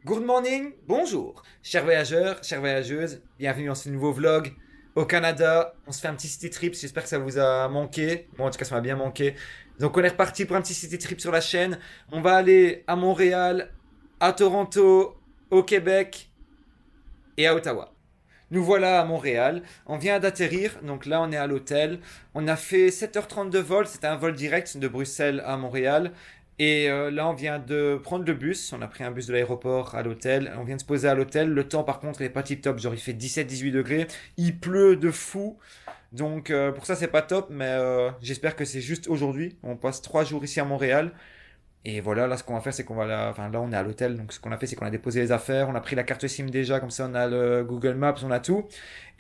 Good morning, bonjour, chers voyageurs, chères voyageuses, bienvenue dans ce nouveau vlog au Canada. On se fait un petit city trip, j'espère que ça vous a manqué. Moi en tout cas ça m'a bien manqué. Donc on est reparti pour un petit city trip sur la chaîne. On va aller à Montréal, à Toronto, au Québec et à Ottawa. Nous voilà à Montréal, on vient d'atterrir, donc là on est à l'hôtel. On a fait 7h30 de vol, c'était un vol direct de Bruxelles à Montréal. Et là on vient de prendre le bus, on a pris un bus de l'aéroport à l'hôtel, on vient de se poser à l'hôtel. Le temps par contre il est pas tip top, genre il fait 17-18 degrés, il pleut de fou. Donc pour ça c'est pas top, mais j'espère que c'est juste aujourd'hui. On passe 3 jours ici à Montréal. Et voilà, là, ce qu'on va faire, c'est qu'on va là, enfin, là, on est à l'hôtel. Donc, ce qu'on a fait, c'est qu'on a déposé les affaires. On a pris la carte SIM déjà, comme ça, on a le Google Maps, on a tout.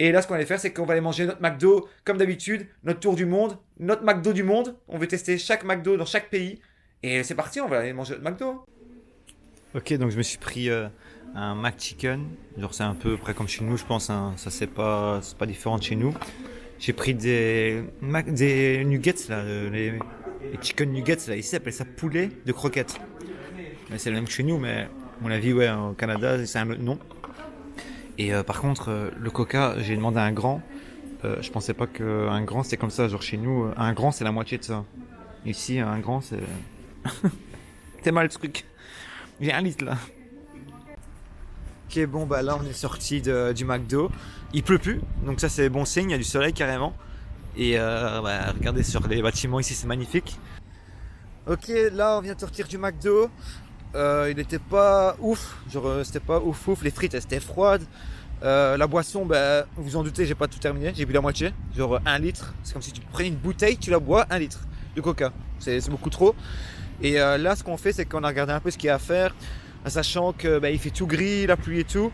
Et là, ce qu'on va aller faire, c'est qu'on va aller manger notre McDo, comme d'habitude, notre tour du monde, notre McDo du monde. On veut tester chaque McDo dans chaque pays. Et c'est parti, on va aller manger notre McDo. Ok, donc je me suis pris un McChicken. Genre, c'est un peu près comme chez nous, je pense. Hein. Ça, c'est pas différent de chez nous. J'ai pris des nuggets, là, les chicken nuggets, là, ici, ils appellent ça poulet de croquettes. Mais c'est le même que chez nous, mais à mon avis, ouais, au Canada, c'est un autre nom. Et par contre, le coca, j'ai demandé un grand. Je pensais pas qu'un grand, c'était comme ça. Genre chez nous, un grand, c'est la moitié de ça. Ici, un grand, c'est... c'est mal le truc. J'ai un litre, là. Ok, bon, bah là, on est sorti du McDo. Il pleut plus, donc ça, c'est bon signe. Il y a du soleil, carrément. Et bah, regardez sur les bâtiments ici, c'est magnifique. Ok, là on vient de sortir du McDo. Il était pas ouf, genre c'était pas ouf ouf. Les frites elles étaient froides. La boisson, bah, vous vous en doutez, j'ai pas tout terminé, j'ai bu la moitié, genre 1 litre. C'est comme si tu prenais une bouteille, tu la bois 1 litre de coca. C'est beaucoup trop. Et là ce qu'on fait, c'est qu'on a regardé un peu ce qu'il y a à faire, sachant que bah, il fait tout gris, la pluie et tout.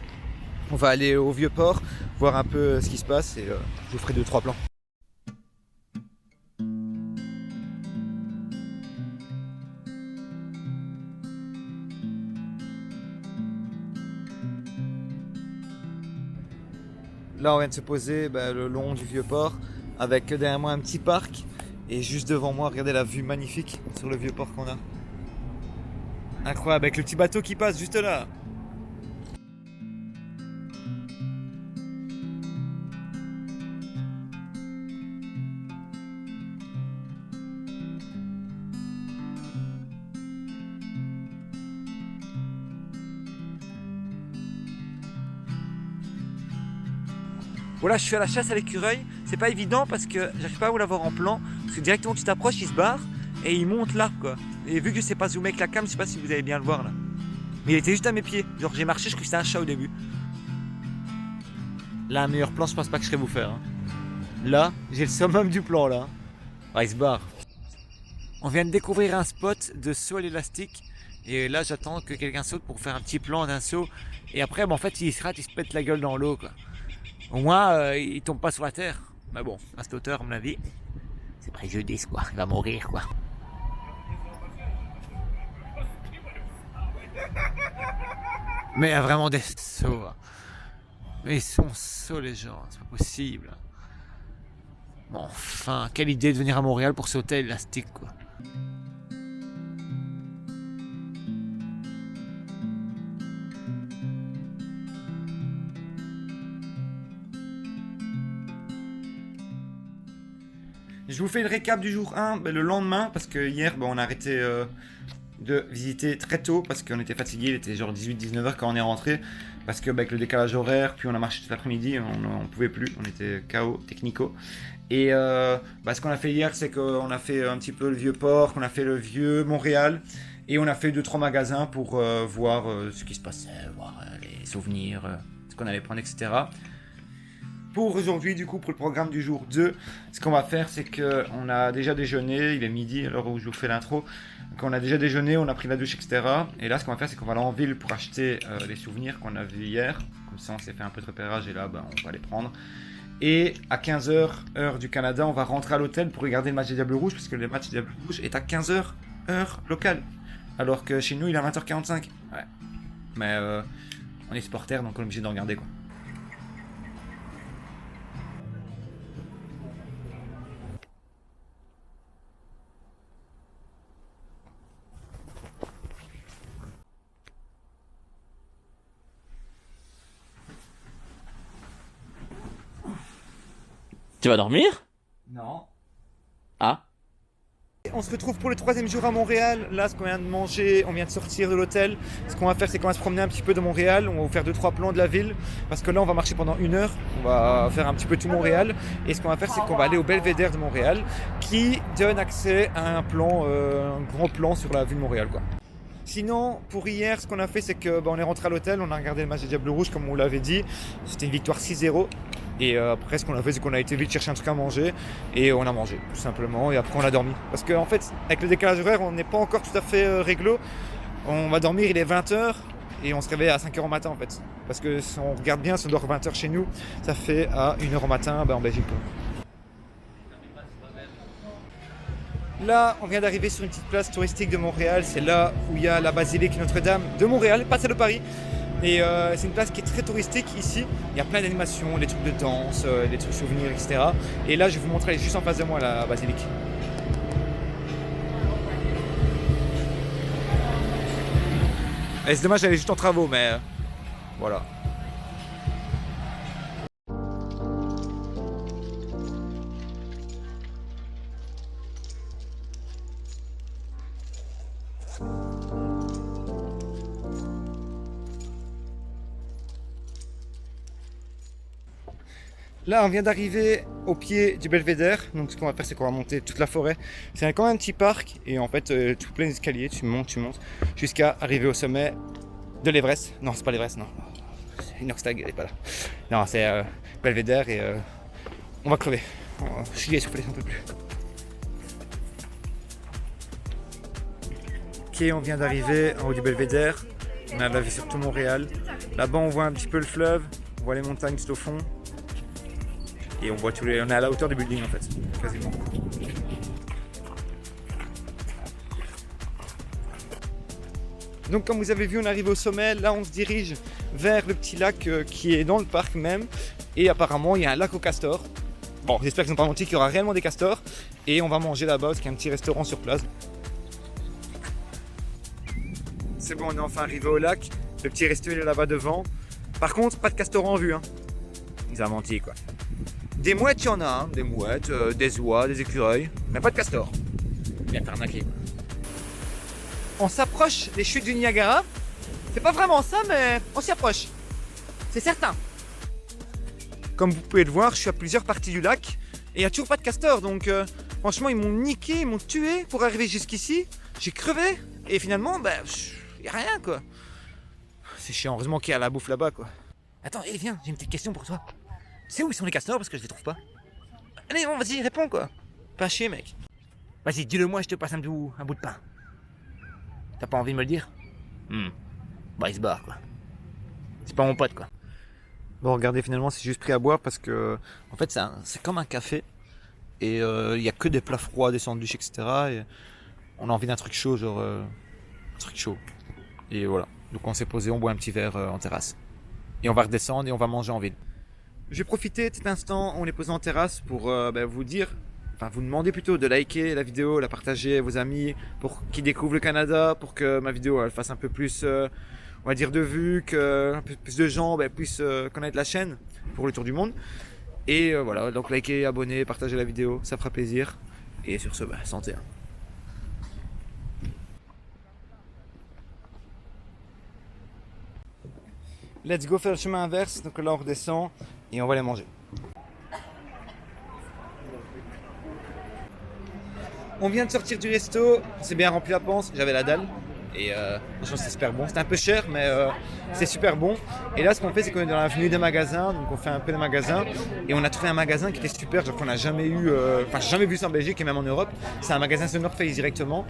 On va aller au Vieux-Port, voir un peu ce qui se passe et je vous ferai 2-3 plans. Là, on vient de se poser le long du Vieux-Port avec derrière moi un petit parc et juste devant moi, regardez la vue magnifique sur le Vieux-Port qu'on a. Incroyable, avec le petit bateau qui passe juste là. Voilà, je suis à la chasse à l'écureuil. C'est pas évident parce que j'arrive pas à vous l'avoir en plan. Parce que directement tu t'approches, il se barre et il monte là quoi. Et vu que je sais pas zoomer avec la cam, je sais pas si vous allez bien le voir là. Mais il était juste à mes pieds. Genre j'ai marché, je croyais que c'était un chat au début. Là, un meilleur plan, je pense pas que je serais vous faire. Hein. Là, j'ai le summum du plan là. Ah, il se barre. On vient de découvrir un spot de saut à l'élastique. Et là, j'attends que quelqu'un saute pour faire un petit plan d'un saut. Et après, en fait, il se rate, il se pète la gueule dans l'eau quoi. Au moins, il tombe pas sur la terre. Mais bon, à cette hauteur, à mon avis, c'est préjudice, quoi. Il va mourir, quoi. Mais il y a vraiment des sauts. Hein. Mais ils sont sauts, les gens. C'est pas possible. Bon, enfin, quelle idée de venir à Montréal pour sauter à l'élastique, quoi. Je vous fais le récap du jour 1, le lendemain, parce que hier, on a arrêté de visiter très tôt, parce qu'on était fatigué, il était genre 18-19 h quand on est rentré, parce que avec le décalage horaire, puis on a marché tout l'après-midi, on pouvait plus, on était KO, technico. Et ce qu'on a fait hier, c'est qu'on a fait un petit peu le vieux port, qu'on a fait le vieux Montréal, et on a fait 2-3 magasins pour voir ce qui se passait, voir les souvenirs, ce qu'on allait prendre, etc. Pour aujourd'hui, du coup, pour le programme du jour 2, ce qu'on va faire, c'est qu'on a déjà déjeuné, il est midi, à l'heure où je vous fais l'intro. Donc on a déjà déjeuné, on a pris la douche, etc. Et là, ce qu'on va faire, c'est qu'on va aller en ville pour acheter les souvenirs qu'on a vus hier. Comme ça, on s'est fait un peu de repérage et là, on va les prendre. Et à 15h, heure du Canada, on va rentrer à l'hôtel pour regarder le match des Diables Rouges, parce que le match des Diables Rouges est à 15h, heure locale. Alors que chez nous, il est à 20h45. Ouais. Mais on est supporters, donc on est obligé de regarder, quoi. Tu vas dormir? Non. Ah. On se retrouve pour le 3e jour à Montréal. Là, ce qu'on vient de manger, on vient de sortir de l'hôtel. Ce qu'on va faire, c'est qu'on va se promener un petit peu de Montréal. On va vous faire 2-3 plans de la ville. Parce que là, on va marcher pendant 1 heure. On va faire un petit peu tout Montréal. Et ce qu'on va faire, c'est qu'on va aller au Belvédère de Montréal, qui donne accès à un plan, un grand plan sur la ville de Montréal, quoi. Sinon, pour hier, ce qu'on a fait, c'est que on est rentré à l'hôtel, on a regardé le match des Diables Rouges, comme on l'avait dit. C'était une victoire 6-0. Et après, ce qu'on a fait, c'est qu'on a été vite chercher un truc à manger. Et on a mangé, tout simplement. Et après, on a dormi. Parce qu'en fait, avec le décalage horaire, on n'est pas encore tout à fait réglo. On va dormir, il est 20h. Et on se réveille à 5h au matin, en fait. Parce que si on regarde bien, si on dort 20h chez nous, ça fait à 1h au matin en Belgique, quoi. Là, on vient d'arriver sur une petite place touristique de Montréal. C'est là où il y a la basilique Notre-Dame de Montréal, pas celle de Paris. Et c'est une place qui est très touristique ici. Il y a plein d'animations, des trucs de danse, des trucs souvenirs, etc. Et là, je vais vous montrer, elle est juste en face de moi, la basilique. Et c'est dommage, elle est juste en travaux, mais voilà. Là, on vient d'arriver au pied du Belvédère. Donc, ce qu'on va faire, c'est qu'on va monter toute la forêt. C'est quand même un petit parc. Et en fait, tout plein d'escaliers. Tu montes, jusqu'à arriver au sommet de l'Everest. Non, c'est pas l'Everest, non. Northstag, elle est pas là. Non, c'est Belvédère et on va crever. Je suis essoufflé, un peu plus. Ok, on vient d'arriver en haut du Belvédère. On a la vue sur tout Montréal. Là-bas, on voit un petit peu le fleuve. On voit les montagnes tout au fond. Et on voit on est à la hauteur du building en fait, quasiment. Donc comme vous avez vu, on arrive au sommet. Là, on se dirige vers le petit lac qui est dans le parc même. Et apparemment, il y a un lac aux castors. Bon, j'espère qu'ils n'ont pas menti, qu'il y aura réellement des castors. Et on va manger là-bas parce qu'il y a un petit restaurant sur place. C'est bon, on est enfin arrivé au lac. Le petit resto il est là-bas devant. Par contre, pas de castor en vue, hein. Ils ont menti, quoi. Des mouettes, il y en a, hein. Des mouettes, des oies, des écureuils, mais pas de castor. Bien fait arnaquer. On s'approche des chutes du Niagara. C'est pas vraiment ça, mais on s'y approche. C'est certain. Comme vous pouvez le voir, je suis à plusieurs parties du lac et il n'y a toujours pas de castor. Donc franchement, ils m'ont niqué, ils m'ont tué pour arriver jusqu'ici. J'ai crevé et finalement, il n'y a rien, quoi. C'est chiant, heureusement qu'il y a la bouffe là-bas, quoi. Attends, viens, j'ai une petite question pour toi. Tu sais où ils sont les castors parce que je les trouve pas. Allez, bon, vas-y, réponds, quoi. Pas chier, mec. Vas-y, dis-le moi, je te passe un bout de pain. T'as pas envie de me le dire? Bah, il se barre, quoi. C'est pas mon pote, quoi. Bon, regardez, finalement, c'est juste pris à boire parce que, en fait, c'est comme un café. Et il y a que des plats froids, des sandwichs, etc. Et on a envie d'un truc chaud, genre. Un truc chaud. Et voilà. Donc, on s'est posé, on boit un petit verre en terrasse. Et on va redescendre et on va manger en ville. Je vais profiter de cet instant où on est posé en terrasse pour vous dire, enfin vous demander plutôt de liker la vidéo, la partager à vos amis pour qu'ils découvrent le Canada, pour que ma vidéo elle fasse un peu plus, on va dire, de vues, que un peu plus de gens puissent connaître la chaîne pour le tour du monde. Et voilà, donc liker, abonner, partager la vidéo, ça fera plaisir. Et sur ce, santé. Hein. Let's go faire le chemin inverse, donc là on redescend et on va les manger. On vient de sortir du resto, on s'est bien rempli la panse, j'avais la dalle et franchement c'est super bon. C'était un peu cher mais c'est super bon. Et là ce qu'on fait c'est qu'on est dans l'avenue des magasins, donc on fait un peu des magasins et on a trouvé un magasin qui était super, genre qu'on n'a jamais eu, j'ai jamais vu ça en Belgique et même en Europe. C'est un magasin de North Face directement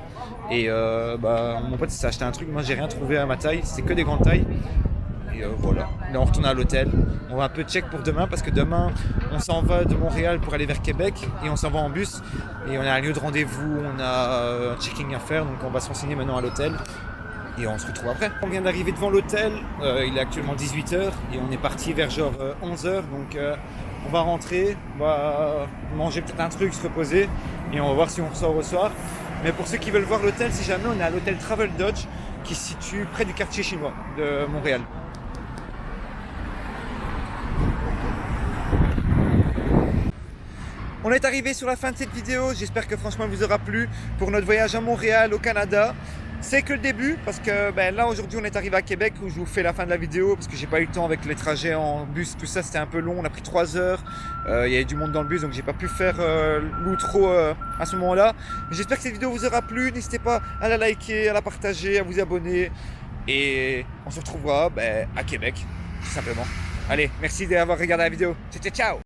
et mon pote s'est acheté un truc, moi j'ai rien trouvé à ma taille, c'est que des grandes tailles. Et voilà, là on retourne à l'hôtel, on va un peu check pour demain parce que demain on s'en va de Montréal pour aller vers Québec et on s'en va en bus et on a un lieu de rendez-vous, on a un checking à faire donc on va se renseigner maintenant à l'hôtel et on se retrouve après. On vient d'arriver devant l'hôtel, il est actuellement 18h et on est parti vers genre 11h donc on va rentrer, on va manger peut-être un truc, se reposer et on va voir si on ressort au soir. Mais pour ceux qui veulent voir l'hôtel, si jamais, on est à l'hôtel Travel Dodge qui se situe près du quartier chinois de Montréal. On est arrivé sur la fin de cette vidéo. J'espère que franchement elle vous aura plu pour notre voyage à Montréal, au Canada. C'est que le début parce que là aujourd'hui on est arrivé à Québec où je vous fais la fin de la vidéo parce que j'ai pas eu le temps avec les trajets en bus, tout ça c'était un peu long, on a pris 3 heures, il y avait du monde dans le bus donc j'ai pas pu faire l'outro à ce moment-là. J'espère que cette vidéo vous aura plu, n'hésitez pas à la liker, à la partager, à vous abonner et on se retrouvera à Québec tout simplement. Allez, merci d'avoir regardé la vidéo, ciao ciao.